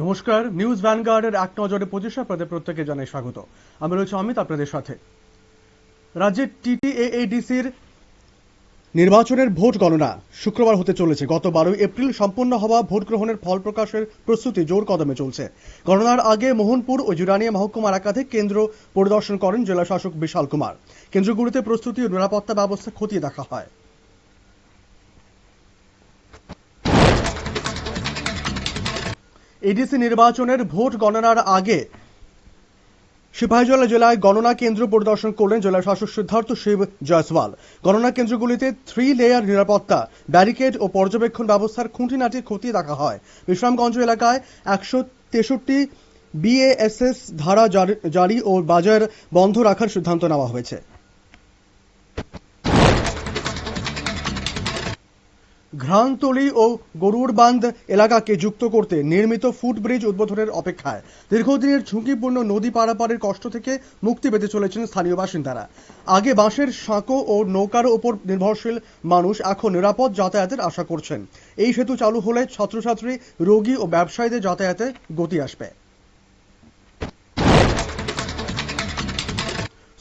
নমস্কার, নিউজ ভ্যানগার্ডের এক নজরে 25 আপনাদের প্রত্যেকে জানাই স্বাগত। আমি রয়েছে অমিত আপনাদের সাথে। রাজ্যের টিটিএডিসির নির্বাচনের ভোট গণনা শুক্রবার হতে চলেছে। গত 12 এপ্রিল সম্পন্ন হওয়া ভোট গ্রহণের ফল প্রকাশের প্রস্তুতি জোর কদমে চলছে। গণনার আগে মোহনপুর ও জুরানিয়া মহকুমার একাধিক কেন্দ্র পরিদর্শন করেন জেলা শাসক বিশাল কুমার। কেন্দ্রগুলিতে প্রস্তুতি ও নিরাপত্তা ব্যবস্থা খতিয়ে দেখা হয়। এডিসি নির্বাচনের ভোট গণনার আগে সিপাহীজলা জেলায় গণনা কেন্দ্র পরিদর্শন করলেন জেলা শাসক সিদ্ধার্থ শিব জয়সওয়াল। গণনা কেন্দ্রগুলিতে 3 লেয়ার নিরাপত্তা, ব্যারিকেড ও পর্যবেক্ষণ ব্যবস্থার খুঁটিনাটি খতিয়ে দেখা হয়। বিশ্রামগঞ্জ এলাকায় 163 বিএএসএস ধারা জারি ও বাজার বন্ধ রাখার সিদ্ধান্ত নেওয়া হয়েছে। ঘ্রাণতলী ও গরুড়বান্ধ এলাকাকে যুক্ত করতে নির্মিত ফুটব্রিজ উদ্বোধনের অপেক্ষায়। দীর্ঘদিনের ঝুঁকিপূর্ণ নদী পারাপারের কষ্ট থেকে মুক্তি পেতে চলেছেন স্থানীয় বাসিন্দারা। আগে বাঁশের সাঁকো ও নৌকার ওপর নির্ভরশীল মানুষ এখন নিরাপদ যাতায়াতের আশা করছেন। এই সেতু চালু হলে ছাত্রছাত্রী, রোগী ও ব্যবসায়ীদের যাতায়াতে গতি আসবে।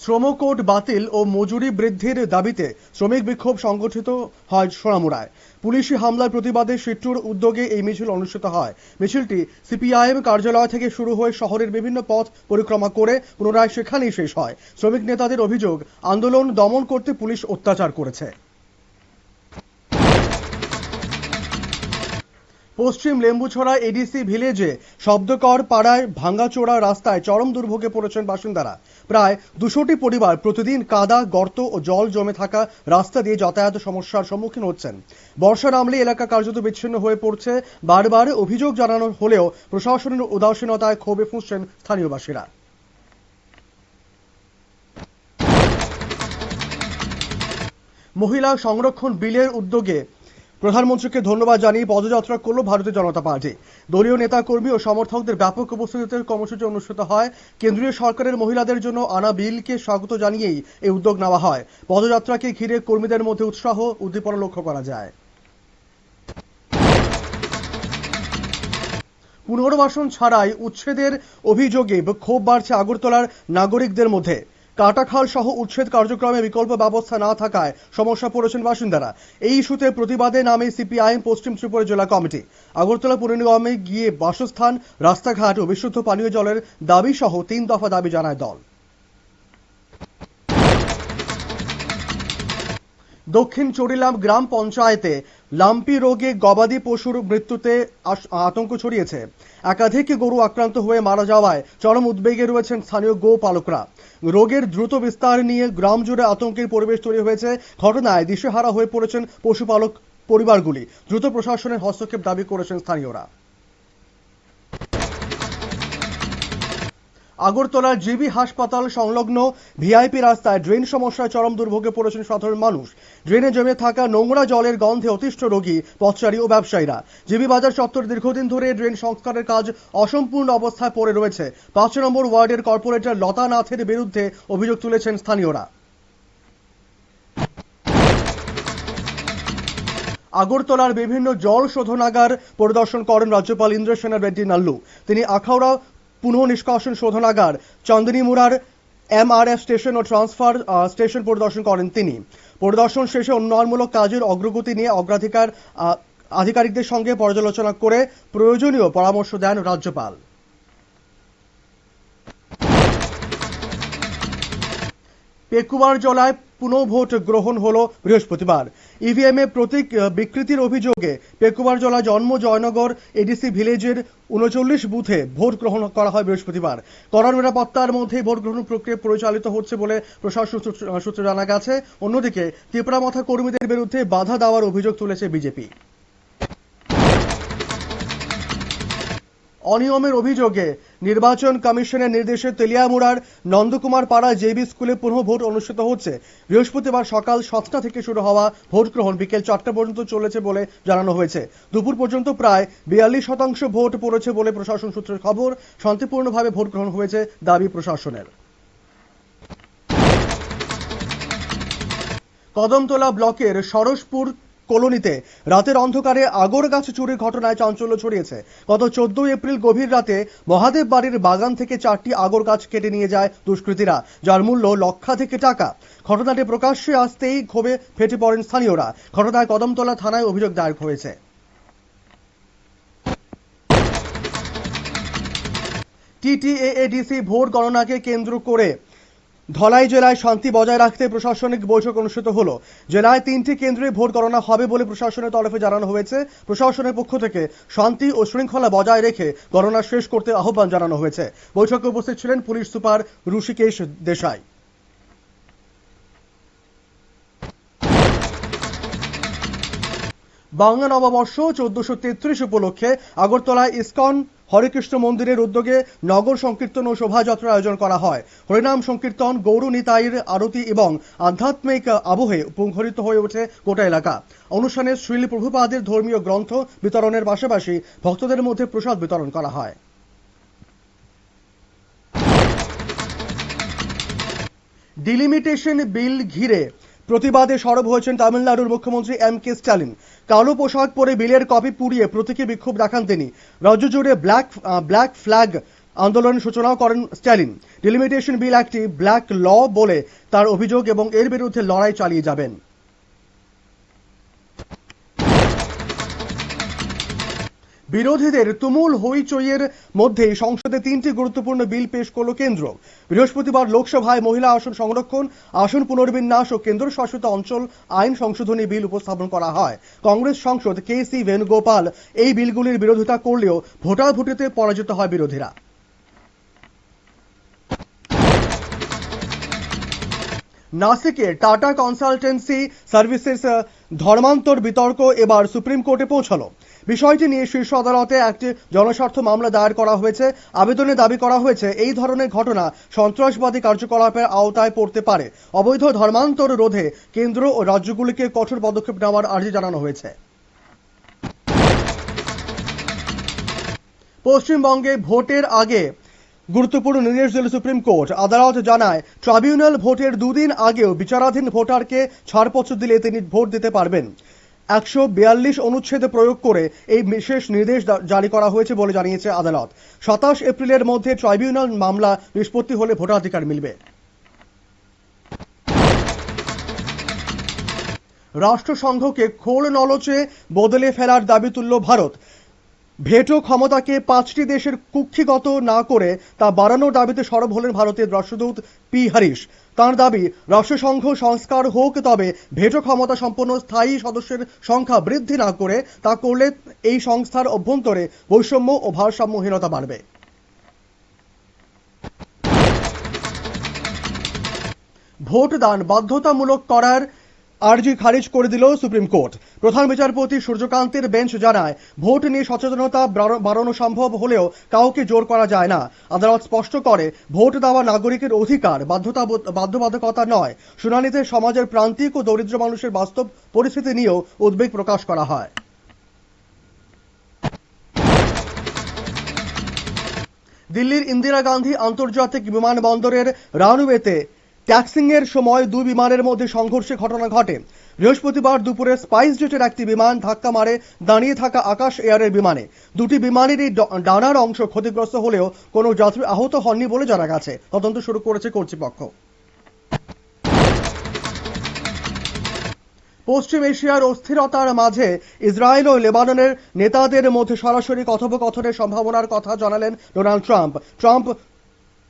শ্রম কোড বাতিল ও মজুরি বৃদ্ধির দাবিতে শ্রমিক বিক্ষোভ সংগঠিত হয় সোনামুড়ায়। পুলিশি হামলার প্রতিবাদে সিট্টুর উদ্যোগে এই মিছিল অনুষ্ঠিত হয়। মিছিলটি সিপিআইএম কার্যালয় থেকে শুরু হয়ে শহরের বিভিন্ন পথ পরিক্রমা করে পুনরায় সেখানেই শেষ হয়। শ্রমিক নেতাদের অভিযোগ, আন্দোলন দমন করতে পুলিশ অত্যাচার করেছে। পশ্চিম লেম্বুছড়া এডিসি ভিলেজে শব্দকর পাড়ায় ভাঙ্গাচোরা রাস্তায় চরম দুর্ভোগে পড়েছেন বাসিন্দারা। প্রায় 200টি পরিবার প্রতিদিন কাদা, গর্ত ও জল জমে থাকা রাস্তা দিয়ে যাতায়াত সমস্যার সম্মুখীন হচ্ছেন। বর্ষা নামলে এলাকা কার্যত বিচ্ছিন্ন হয়ে পড়ছে। বারবার অভিযোগ জানানো হলেও প্রশাসনের উদাসীনতায় ক্ষোভে ফুঁসছেন স্থানীয়বাসীরা। মহিলা সংরক্ষণ বিলের উদ্যোগে প্রধানমন্ত্রীকে ধন্যবাদ জানিয়ে পদযাত্রা করল ভারতীয় জনতা পার্টি। দলীয় নেতা কর্মী ও সমর্থকদের ব্যাপক উপস্থিতিতে কর্মসূচি অনুষ্ঠিত হয়। কেন্দ্রীয় সরকারের মহিলাদের জন্য আনা বিলকে স্বাগত জানিয়েই এই উদ্যোগ নেওয়া হয়। পদযাত্রাকে ঘিরে কর্মীদের মধ্যে উৎসাহ উদ্দীপনা লক্ষ্য করা যায়। পুনর্বাসন ছাড়াই উচ্ছেদের অভিযোগে ক্ষোভ বাড়ছে আগরতলার নাগরিকদের মধ্যে। কাটাখাল সহ উচ্ছেদ কার্যক্রমে বিকল্প ব্যবস্থা না থাকায় সমস্যা পড়েছেন বাসিন্দারা। এই ইস্যুতে প্রতিবাদে নামে সিপিআইএম পশ্চিম ত্রিপুরা জেলা কমিটি। আগরতলা পুর নিগমে গিয়ে বাসস্থান, রাস্তাঘাট ও বিশুদ্ধ পানীয় জলের দাবি সহ 3 দফা দাবি জানায় দল। দক্ষিণ চড়িলাম গ্রাম পঞ্চায়েতে লাম্পি রোগে গবাদি পশুর মৃত্যুতে আতঙ্ক ছড়িয়েছে। একাধিক গরু আক্রান্ত হয়ে মারা যাওয়ায় চরম উদ্বেগে রয়েছেন স্থানীয় গোপালকরা। রোগের দ্রুত বিস্তার নিয়ে গ্রাম জুড়ে আতঙ্কের পরিবেশ তৈরি হয়েছে। ঘটনায় দিশেহারা হয়ে পড়েছেন পশুপালক পরিবারগুলি। দ্রুত প্রশাসনের হস্তক্ষেপ দাবি করেছেন স্থানীয়রা। আগরতলার জিবি হাসপাতাল সংলগ্ন ভিআইপি রাস্তায় ড্রেন সমস্যায় চরম দুর্ভোগে পড়েছেন সাধারণ মানুষ। ড্রেনে জমে থাকা নোংরা জলের গন্ধে অতিষ্ঠ রোগী, পথচারী ও ব্যবসায়ীরা। জিবি বাজার চত্বর দীর্ঘদিন ধরে ড্রেন সংস্কারের কাজ অসম্পূর্ণ অবস্থায় পড়ে রয়েছে। 5 নম্বর ওয়ার্ডের কর্পোরেটর লতা নাথের বিরুদ্ধে অভিযোগ তুলেছেন স্থানীয়রা। আগরতলার বিভিন্ন জল শোধনাগার পরিদর্শন করেন রাজ্যপাল ইন্দ্রসেনা রেড্ডি নাল্লু। তিনি আখাউড়া পুনঃ নিষ্কাশন শোধনাগার, চান্দনীমুড়ার এমআরএফ স্টেশন ও ট্রান্সফার স্টেশন পরিদর্শন করেন তিনি। পরিদর্শন শেষে উন্নয়নমূলক কাজের অগ্রগতি নিয়ে অগ্রাধিকার আধিকারিকদের সঙ্গে পর্যালোচনা করে প্রয়োজনীয় পরামর্শ দেন রাজ্যপাল। পেকুয়ার জলায় পুনঃ ভোট গ্রহণ হলো বৃহস্পতিবার। ইভিএম এ প্রতীক বিকৃতির অভিযোগে পেকুয়ার জলা জন্ম জয়নগর এডিসি ভিলেজের 39 বুথে ভোট গ্রহণ করা হয় বৃহস্পতিবার। কড়া নিরাপত্তার মধ্যে ভোট গ্রহণ প্রক্রিয়া পরিচালিত হচ্ছে বলে প্রশাসন সূত্রে জানা গেছে। অন্যদিকে টিপরামাথা কর্মীদের বিরুদ্ধে বাধা দেওয়ার অভিযোগ তুলেছে বিজেপি। অনিয়মের অভিযোগে নির্বাচন কমিশনের নির্দেশে তেলিয়ামুড়ার নন্দকুমার পাড়া জেবি স্কুলে পুনঃ ভোট অনুষ্ঠিত হচ্ছে। বৃহস্পতিবার সকাল 7টা থেকে শুরু হওয়া ভোট গ্রহণ বিকেল 4টা পর্যন্ত চলেছে বলে জানানো হয়েছে। দুপুর পর্যন্ত প্রায় 42% ভোট পড়েছে বলে প্রশাসন সূত্রের খবর। শান্তিপূর্ণভাবে ভোট গ্রহণ হয়েছে দাবি প্রশাসনের। কদমতলা ব্লকের সরসপুর কলোনিতে রাতের অন্ধকারে আগর গাছ চুরির ঘটনায় চাঞ্চল্য ছড়িয়েছে। গত 14 এপ্রিল গভীর রাতে মহাদেব বাড়ির বাগান থেকে 4টি আগর গাছ কেটে নিয়ে যায় দুষ্কৃতীরা, যার মূল্য লক্ষাধিক টাকা। ঘটনাটি প্রকাশ্যে আসতেই ক্ষোভে ফেটে পড়েন স্থানীয়রা। ঘটনায় কদমতলা থানায় অভিযোগ দায়ের হয়েছে। টিটিএএডিসি ভোট গণনাকে কেন্দ্র করে ধলাই জেলায় শান্তি বজায় রাখতে প্রশাসনিক বৈঠক অনুষ্ঠিত হলো। জেলায় 3টি কেন্দ্রে ভোট গণনা হবে বলে প্রশাসনের তরফে জানানো হয়েছে। প্রশাসনের পক্ষ থেকে শান্তি ও শৃঙ্খলা বজায় রেখে গণনা শেষ করতে আহ্বান জানানো হয়েছে। বৈঠকে উপস্থিত ছিলেন পুলিশ সুপার ঋষিকেশ দেশাই। বাংলা নববর্ষ 1433 উপলক্ষে আগরতলায় ইসকন হরেকৃষ্ণ মন্দিরের উদ্যোগে নগর সংকীর্তন ও শোভাযাত্রার আয়োজন করা হয়। হরিনাম সংকীর্তন, গৌরনীতাইয়ের আরতি এবং আধ্যাত্মিক আবহে মুখরিত হয়ে ওঠে গোটা এলাকা। অনুষ্ঠানে শ্রীল প্রভুপাদের ধর্মীয় গ্রন্থ বিতরণের পাশাপাশি ভক্তদের মধ্যে প্রসাদ বিতরণ করা হয়। ডিলিমিটেশন বিল ঘিরে প্রতিবাদে সরব হয়েছেন তামিলনাড়ুর মুখ্যমন্ত্রী এম.কে. স্ট্যালিন। কালো পোশাক পরে বিলের কপি পুড়িয়ে প্রতীকী বিক্ষোভ দেখান তিনি। রাজ্য জুড়ে ব্ল্যাক ফ্ল্যাগ আন্দোলনের সূচনাও করেন স্ট্যালিন। ডিলিমিটেশন বিল একটি ব্ল্যাক ল বলে তার অভিযোগ এবং এর বিরুদ্ধে লড়াই চালিয়ে যাবেন। বিরোধীদের তুমুল হইচইয়ের মধ্যেই সংসদে 3টি গুরুত্বপূর্ণ বিল পেশ করল কেন্দ্র। বৃহস্পতিবার লোকসভায় মহিলা আসন সংরক্ষণ, আসন পুনর্বিন্যাস ও কেন্দ্রশাসিত অঞ্চল আইন সংশোধনী বিল উপস্থাপন করা হয়। কংগ্রেস সাংসদ কে.সি. বেণুগোপাল এই বিলগুলির বিরোধিতা করলেও ভোটাভুটিতে পরাজিত হয় বিরোধীরা। নাসিকে টাটা কনসালটেন্সি সার্ভিসেস ধর্মান্তর বিতর্ক এবার সুপ্রিম কোর্টে পৌঁছালো। বিষয়টি নিয়ে শীর্ষ আদালতে একটি জনস্বার্থ মামলা দায়ের করা হয়েছে। আবেদনে দাবি করা হয়েছে এই ধরনের ঘটনা সন্ত্রাসবাদী কার্যকলাপের আওতায় পড়তে পারে। অবৈধ ধর্মান্তর রোধে কেন্দ্র ও রাজ্যগুলিকে কঠোর পদক্ষেপ নেওয়ার আর্জি জানানো হয়েছে। পশ্চিমবঙ্গে ভোটের আগে গুরুত্বপূর্ণ নির্দেশ দিল সুপ্রিম কোর্ট। আদালত জানায়, ট্রাইব্যুনাল ভোটের 2 দিন আগেও বিচারাধীন ভোটারকে ছাড়পত্র দিলে তিনি ভোট দিতে পারবেন। 142 অনুচ্ছেদ প্রয়োগ করে এই বিশেষ নির্দেশ জারি করা হয়েছে বলে জানিয়েছে আদালত। 27 এপ্রিলের মধ্যে ট্রাইব্যুনাল মামলা নিষ্পত্তি হলে ভোটাধিকার মিলবে। রাষ্ট্রসংঘকে খোল নলচে বদলে ফেলার দাবি তুলল ভারত। ভেটো ক্ষমতাকে 5টি দেশের কুক্ষিগত না করে তা বাড়ানোর দাবিতে সরব হলেন ভারতের রাষ্ট্রদূত পি হরিশ। তাঁর দাবি, রাষ্ট্রসংঘ সংস্কার হোক, তবে ভেটো ক্ষমতা সম্পন্ন স্থায়ী সদস্যের সংখ্যা বৃদ্ধি না করে তা করলে এই সংস্থার অভ্যন্তরে বৈষম্য ও ভারসাম্যহীনতা বাড়বে। ভোটদান বাধ্যতামূলক করার আর্জি খারিজ করে দিল সুপ্রিম কোর্ট। প্রধান বিচারপতি সূর্যকান্তের বেঞ্চ জানায়, ভোট নিয়ে সচেতনতা বাড়ানো সম্ভব হলেও কাউকে জোর করা যায় না। আদালত স্পষ্ট করে, ভোট দেওয়া নাগরিকের অধিকার, বাধ্যবাধকতা নয়। শুনানিতে সমাজের প্রান্তিক ও দরিদ্র মানুষের বাস্তব পরিস্থিতি নিয়েও উদ্বেগ প্রকাশ করা হয়। দিল্লির ইন্দিরা গান্ধী আন্তর্জাতিক বিমানবন্দরের রানওয়েতে ট্যাক্সিং এর সময় 2 বিমানের মধ্যে সংঘর্ষের ঘটনা ঘটে। বৃহস্পতিবার দুপুরে স্পাইস জেটের একটি বিমান ধাক্কা মারে দাঁড়িয়ে থাকা আকাশ এয়ারের বিমানে। 2টি বিমানেরই ডানার অংশ ক্ষতিগ্রস্ত হলেও কোনো যাত্রী আহত হননি বলে জানা গেছে। তদন্ত শুরু করেছে কর্তৃপক্ষ। পশ্চিম এশিয়ার অস্থিরতার মাঝে ইসরায়েল ও লেবাননের নেতাদের মধ্যে সরাসরি কথোপকথনের সম্ভাবনার কথা জানালেন ডোনাল্ড ট্রাম্প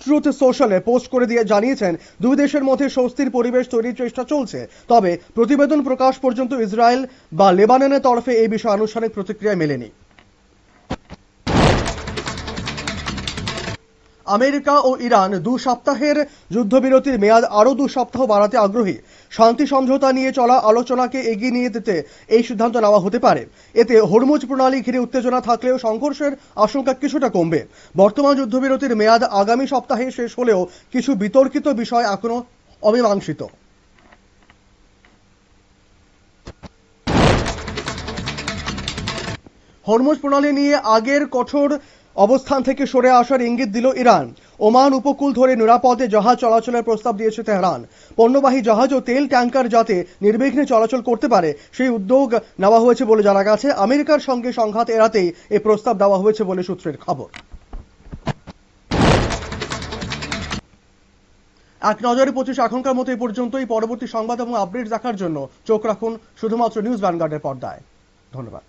ট্রুথ সোশ্যালে পোস্ট করে দিয়ে জানিয়েছেন, 2 দেশের মধ্যে স্বস্তির পরিবেশ তৈরির চেষ্টা চলছে। তবে প্রতিবেদন প্রকাশ পর্যন্ত ইসরায়েল বা লেবাননের তরফে এই বিষয়ে আনুষ্ঠানিক প্রতিক্রিয়া মেলেনি। আমেরিকা ও ইরান 2 সপ্তাহের যুদ্ধবিরতির মেয়াদ আরও 2 সপ্তাহ বাড়াতে আগ্রহী। শান্তি সমঝোতা নিয়ে চলা আলোচনাকে এগিয়ে নিয়ে যেতে এই সিদ্ধান্ত নেওয়া হতে পারে। এতে হরমুজ প্রণালী ঘিরে উত্তেজনা থাকলেও সংঘর্ষের আশঙ্কা কিছুটা কমবে। বর্তমান যুদ্ধবিরতির মেয়াদ আগামী সপ্তাহে শেষ হলেও কিছু বিতর্কিত বিষয় এখনো অমীমাংসিত। হরমুজ প্রণালী নিয়ে আগের কঠোর অবস্থান থেকে সরে আসার ইঙ্গিত দিল ইরান। ওমান উপকূল ধরে নিরাপদে জাহাজ চলাচলের প্রস্তাব দিয়েছে তেহরান। পণ্যবাহী জাহাজ ও তেল ট্যাঙ্কার যাতে নির্বিঘ্নে চলাচল করতে পারে সেই উদ্যোগ নেওয়া হয়েছে বলে জানা গেছে। আমেরিকার সঙ্গে সংঘাত এড়াতেই এই প্রস্তাব দেওয়া হয়েছে বলে সূত্রের খবর। এক নজরে 25 এখনকার মতো এই পর্যন্তই। পরবর্তী সংবাদ এবং আপডেট দেখার জন্য চোখ রাখুন শুধুমাত্র নিউজ ভ্যানগার্ডের পর্দায়। ধন্যবাদ।